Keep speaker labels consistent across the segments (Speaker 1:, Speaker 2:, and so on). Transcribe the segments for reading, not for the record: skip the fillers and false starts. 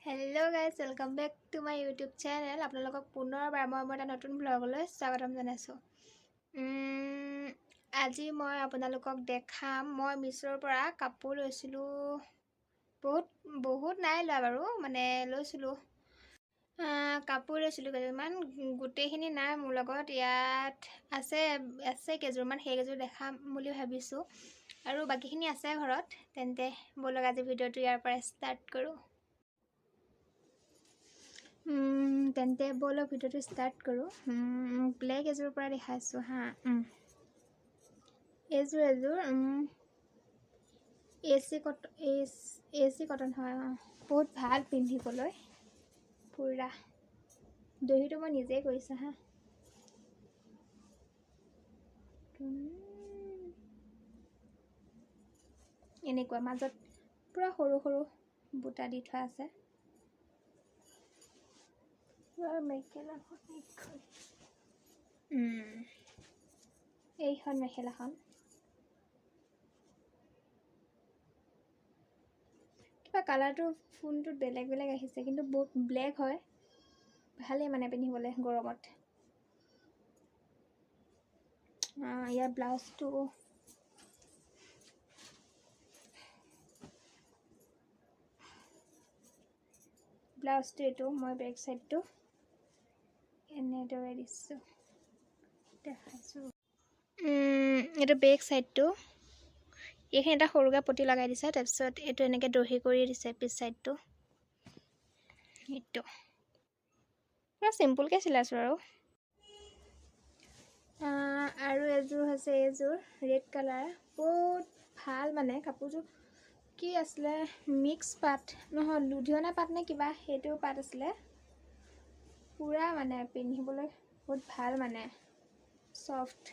Speaker 1: Hello guys, welcome back to my YouTube channel. আপোনালোকক পুনৰবাৰ মই এটা নতুন ব্লগলৈ স্বাগতম জনাইছোঁ। আজি মই আপোনালোকক দেখাম মই মিছোৰ পৰা কাপোৰ লৈছিলোঁ। বহুত নাই লোৱা বাৰু, মানে লৈছিলোঁ কাপোৰ লৈছিলোঁ কেইযোৰমান। গোটেইখিনি নাই মোৰ লগত, ইয়াত আছে কেইযোৰমান, সেই কেইযোৰ দেখাম বুলি ভাবিছোঁ আৰু বাকীখিনি আছে ঘৰত। তেন্তে ব'লক আজি ভিডিঅ'টো ইয়াৰ পৰা ষ্টাৰ্ট কৰোঁ। তেন্তে ব'লক ভিডিঅ'টো ষ্টাৰ্ট কৰোঁ। ব্লেক এযোৰ পৰা দেখাইছোঁ হা। এযোৰ এচি কটন হয়। বহুত ভাল পিন্ধিবলৈ, পুৰা দহিটো মই নিজেই কৰিছোঁ হা। এনেকুৱা মাজত পুৰা সৰু সৰু বুটা দি থোৱা আছে। এইখন মেখেলাখন কিবা কালাৰটো ফোনটোত বেলেগ আহিছে, কিন্তু বহুত ব্লেক হয়, ভালেই মানে পিন্ধিবলৈ গৰমত। ইয়াৰ ব্লাউজটো এইটো মই বেক চাইডটো এনেদৰে দিছোঁ, দেখাইছোঁ। এইটো বেক চাইডটো, এইখিনি এটা সৰুকৈ পটি লগাই দিছে, তাৰপিছত এইটো এনেকৈ দহি কৰি দিছে পিছ চাইডটো। এইটো পুৰা চিম্পুলকৈ চিলাইছোঁ আৰু এযোৰ হৈছে এইযোৰ ৰেড কালাৰ, বহুত ভাল মানে কাপোৰযোৰ। কি আছিলে, মিক্স পাট নহয়, লুধিয়না পাট নে কিবা, সেইটো পাট আছিলে। পুৰা মানে পিন্ধিবলৈ বহুত ভাল, মানে চফ্ট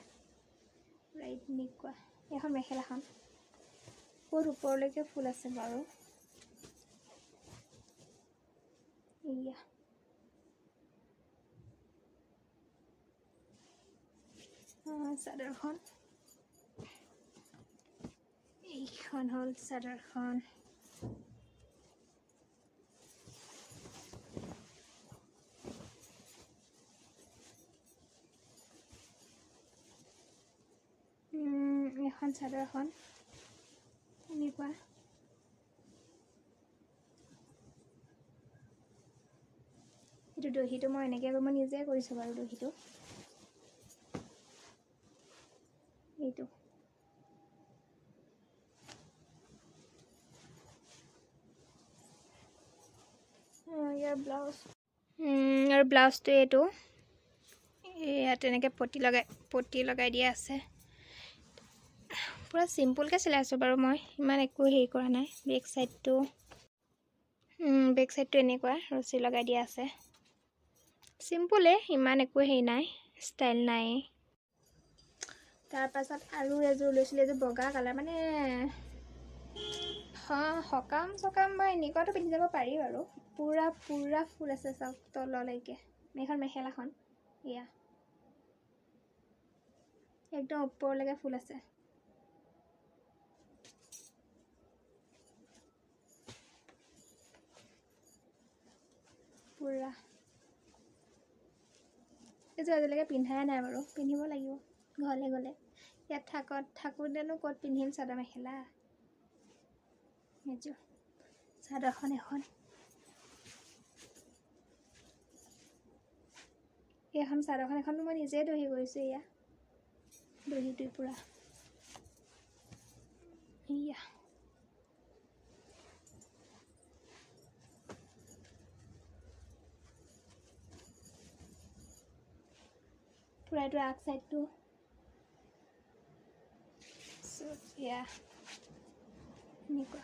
Speaker 1: এনেকুৱা। এইখন মেখেলাখন বহুত ওপৰলৈকে ফুল আছে বাৰু। এয়া চাদৰখন, এইখন হ'ল চাদৰখন। এখন চাদৰখন এনেকুৱা। এইটো দহিটো মই এনেকৈ মই নিজে কৰিছোঁ বাৰু। দহিটো এইটো ইয়াৰ ব্লাউজ, আৰু ব্লাউজটো এইটো ইয়াত এনেকৈ পটি লগাই দিয়া আছে। পুৰা চিম্পুলকৈ চিলাইছোঁ বাৰু, মই ইমান একো হেৰি কৰা নাই। বেক চাইডটো এনেকুৱা ৰছী লগাই দিয়া আছে, চিম্পুলে, ইমান একো হেৰি নাই, ষ্টাইল নাই। তাৰপাছত আৰু এযোৰ লৈছিলোঁ, এযোৰ বগা কালাৰ, মানে সকাম বা এনেকুৱাটো পিন্ধি যাব পাৰি বাৰু। পুৰা ফুল আছে চাওক তললৈকে। এইখন মেখেলাখন এয়া একদম ওপৰলৈকে ফুল আছে। পুৰা এইযোৰ আজিলৈকে পিন্ধাই নাই বাৰু, পিন্ধিব লাগিব ঘৰলৈ গ'লে। ইয়াত থাকোঁতেনো ক'ত পিন্ধিম চাদৰ মেখেলা। এইযোৰ চাদৰখন এখন, এইখন চাদৰখনো মই নিজে দহি কৰিছোঁ। এয়া দহিটো পুৰা এয়া পুৰা। এইটো আগ চাইডটো এয়া এনেকুৱা।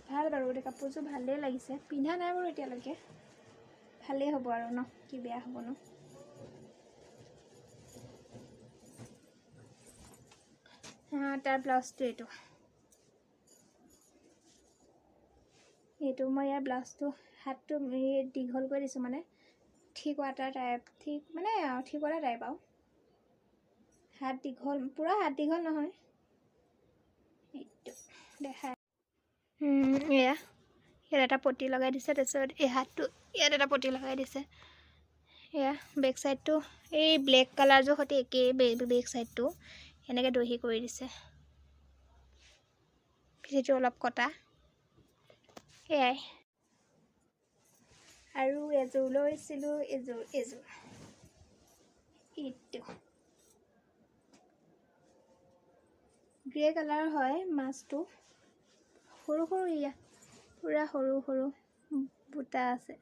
Speaker 1: ভাল বাৰু, গোটেই কাপোৰযোৰ ভালেই লাগিছে। পিন্ধা নাই বাৰু এতিয়ালৈকে, ভালেই হ'ব আৰু ন, কি বেয়া হ'ব ন। তাৰ ব্লাউজটো এইটো মই ইয়াৰ ব্লাউজটো হাতটো দীঘল কৰি দিছোঁ, মানে ঠিক ৱাটাৰ টাইপ, ঠিক কৰা টাইপ আৰু হাত দীঘল, পূৰা হাত দীঘল নহয়, এইটো দেখা। এয়া ইয়াত এটা পটি লগাই দিছে, তাৰপিছত এই হাতটো ইয়াত এটা পটি লগাই দিছে। এয়া বেক চাইডটো এই ব্লেক কালাৰযোৰ সৈতে একেই, বেক চাইডটো এনেকৈ দহি কৰি দিছে। পিঠিটো অলপ কটা। এয়াই আৰু এযোৰ লৈছিলোঁ, এযোৰ এইটো গ্ৰে কালাৰ হয়। মাছটো সৰু সৰু, ইয়া পূৰা সৰু সৰু বুটা আছে।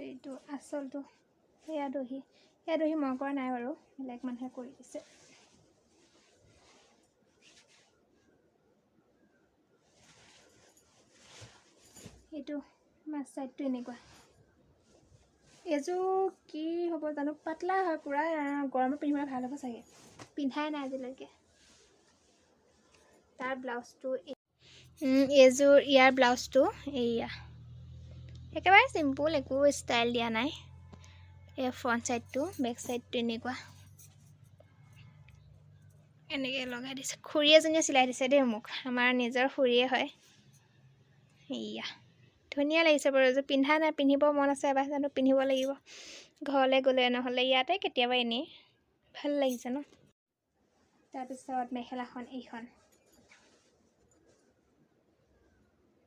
Speaker 1: এইটো আচলটো এয়া দহি মই কৰা নাই বাৰু, বেলেগ মানুহে কৰি দিছে। এইটো মাছ চাইডটো এনেকুৱা। এযোৰ কি হ'ব জানো, পাতলা হয় পূৰা, গৰমত পিন্ধিবলৈ ভাল হ'ব চাগে, পিন্ধাই নাই আজিলৈকে। তাৰ ব্লাউজটো এইযোৰ, ইয়াৰ ব্লাউজটো এইয়া একেবাৰে চিম্পুল, একো ষ্টাইল দিয়া নাই। এই ফ্ৰণ্ট চাইডটো, বেক চাইডটো এনেকুৱা, এনেকৈ লগাই দিছে। খুৰী এজনীয়ে চিলাই দিছে দেই মোক, আমাৰ নিজৰ খুৰীয়ে হয়। এয়া ধুনীয়া লাগিছে বাৰু, এযোৰ পিন্ধা নাই, পিন্ধিব মন আছে এবাৰ, জানো পিন্ধিব লাগিব ঘৰলৈ গ'লে, নহ'লে ইয়াতে কেতিয়াবা এনেই। ভাল লাগিছে ন। তাৰপিছত মেখেলাখন এইখন,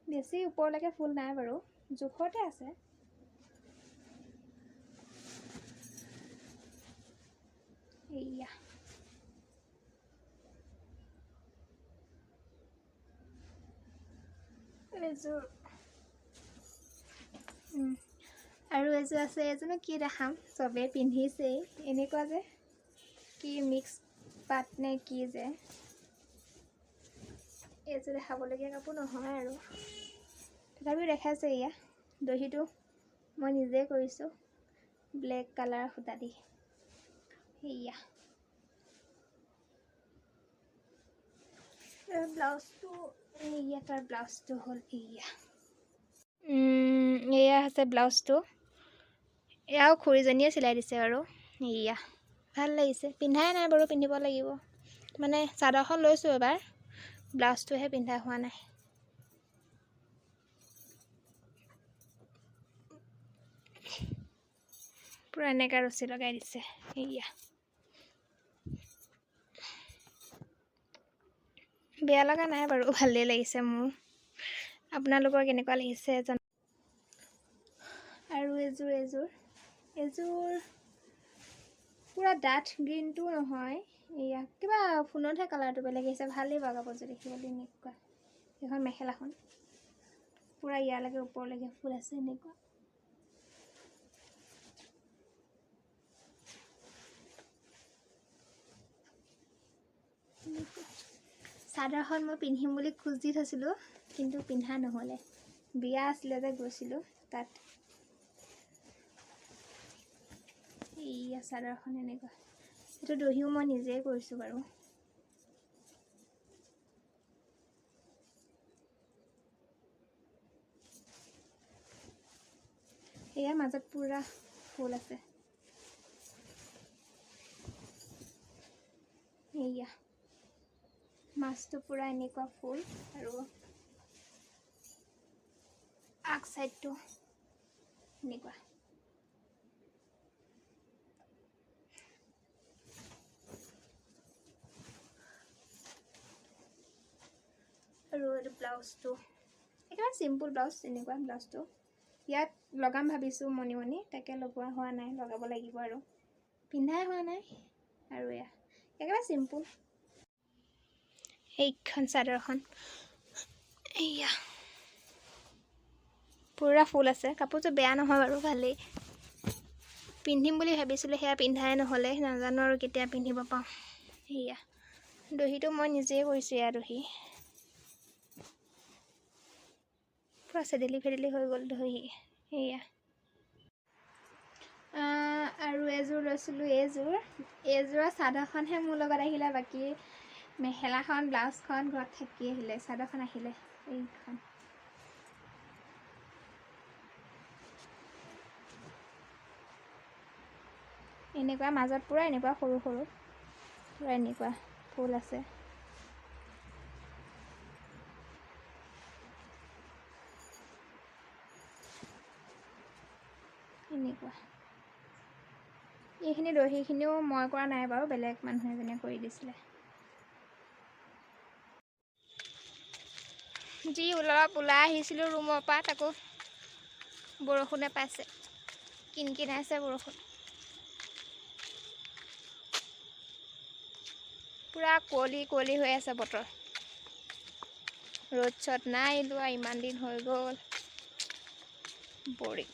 Speaker 1: বেছি ওপৰলৈকে ফুল নাই বাৰু, জোখতে আছে। এইয়া এযোৰ আৰু এযোৰ আছে। এযোৰনো কি দেখাম, চবেই পিন্ধিছেই। এনেকুৱা যে কি মিক্স পাট নে কি যে, এইযোৰ দেখাবলগীয়া কাপোৰ নহয় আৰু, তথাপিও দেখাইছে। এয়া দহিটো মই নিজে কৰিছোঁ, ব্লেক কালাৰ সূতা দি। এয়া ব্লাউজটো, এয়া তাৰ ব্লাউজটো হ'ল এয়া। এয়া হৈছে ব্লাউজটো, এয়াও খুৰীজনীয়ে চিলাই দিছে বাৰু। এয়া ভাল লাগিছে, পিন্ধাই নাই বাৰু, পিন্ধিব লাগিব। মানে চাদৰখন লৈছোঁ এবাৰ, ব্লাউজটোহে পিন্ধা হোৱা নাই। পূৰা এনেকৈ ৰছী লগাই দিছে। এয়া বেয়া লগা নাই বাৰু, ভালেই লাগিছে মোৰ। আপোনালোকৰ কেনেকুৱা লাগিছে জানো। আৰু এযোৰ পূৰা ডাঠ গ্ৰীণটো নহয়, এয়া কিবা ফোনতহে কালাৰটো বেলেগ আহিছে, ভালেই বাৰু কাপোৰযোৰ দেখিবলৈ। এনেকুৱা এইখন মেখেলাখন পূৰা ইয়ালৈকে ওপৰলৈকে ফুল আছে, এনেকুৱা। চাদৰখন মই পিন্ধিম বুলি খুজি থৈছিলোঁ, কিন্তু পিন্ধা নহ'লে। বিয়া আছিলে যে গৈছিলোঁ তাত। এইয়া চাদৰখন এনেকুৱা, এইটো দহিও মই নিজেই কৰিছোঁ বাৰু। এয়া মাজত পূৰা ফুল আছে। এয়া মাছটো পূৰা এনেকুৱা ফুল, আৰু আগ চাইডটো এনেকুৱা। আৰু এইটো ব্লাউজটো একেবাৰে চিম্পুল ব্লাউজ, এনেকুৱা ব্লাউজটো ইয়াত লগাম ভাবিছোঁ মণি, তাকে লগোৱা হোৱা নাই, লগাব লাগিব আৰু, পিন্ধাই হোৱা নাই। আৰু এয়া একেবাৰে চিম্পুল। এইখন চাদৰখন এয়া পূৰা ফুল আছে, কাপোৰযোৰ বেয়া নহয় বাৰু, ভালেই। পিন্ধিম বুলি ভাবিছিলোঁ, সেয়া পিন্ধাই নহ'লে, নাজানো আৰু কেতিয়া পিন্ধিব পাওঁ। সেয়া দহিটো মই নিজেই কৰিছোঁ, এয়া দহি পূৰা চেদেলি ফেদেলি হৈ গ'ল দহি। সেয়া আৰু এযোৰ লৈছিলোঁ, এইযোৰৰ চাদৰখনহে মোৰ লগত আহিলে, বাকী মেখেলাখন ব্লাউজখন ঘৰত থাকি আহিলে, চাদৰখন আহিলে এইখন। এনেকুৱা মাজত পূৰা এনেকুৱা সৰু সৰু পূৰা এনেকুৱা ফুল আছে। এনেকুৱা এইখিনি দহিখিনিও মই কৰা নাই বাৰু, বেলেগ মানুহ এজনে কৰি দিছিলে। যি অলপ ওলাই আহিছিলোঁ ৰুমৰ পৰা, তাকো বৰষুণে পাইছে, কিনকিনাইছে বৰষুণ। পূৰা কুঁৱলী কুঁৱলী হৈ আছে বতৰ, ৰ'দ চ'দ নাই ওলোৱা, ইমান দিন হৈ গ'ল। বৰিং।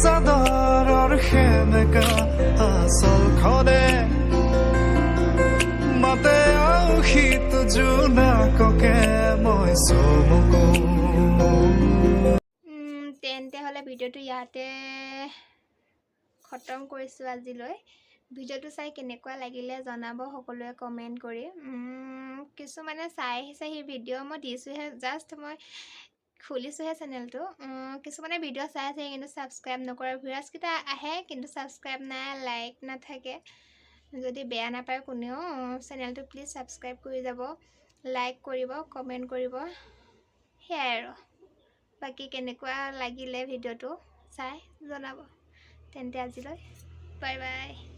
Speaker 2: চাদৰৰ সেমেকা আচলখনে মাতে আউসীত জোনাককে মই চমকো।
Speaker 1: তেন্তে হ'লে ভিডিঅ'টো ইয়াতে খতম কৰিছোঁ আজিলৈ। ভিডিঅ'টো চাই কেনেকুৱা লাগিলে জনাব সকলোৱে কমেণ্ট কৰি। কিছুমানে চাই আহিছে ভিডিঅ' মই দিছোঁহে, জাষ্ট মই খুলিছোঁহে চেনেলটো। কিছুমানে ভিডিঅ' চাই আছে কিন্তু ছাবস্ক্ৰাইব নকৰে, ভিউৱাৰ্ছকেইটা আহে কিন্তু ছাবস্ক্ৰাইব নাই, লাইক নাথাকে। যদি বেয়া নাপায় কোনেও চেনেলটো প্লিজ ছাবস্ক্ৰাইব কৰি যাব, লাইক কৰিব, কমেণ্ট কৰিব। সেয়াই আৰু, বাকী কেনেকুৱা লাগিলে ভিডিঅ'টো চাই জনাব। তেন্তে আজিলৈ বাই বাই।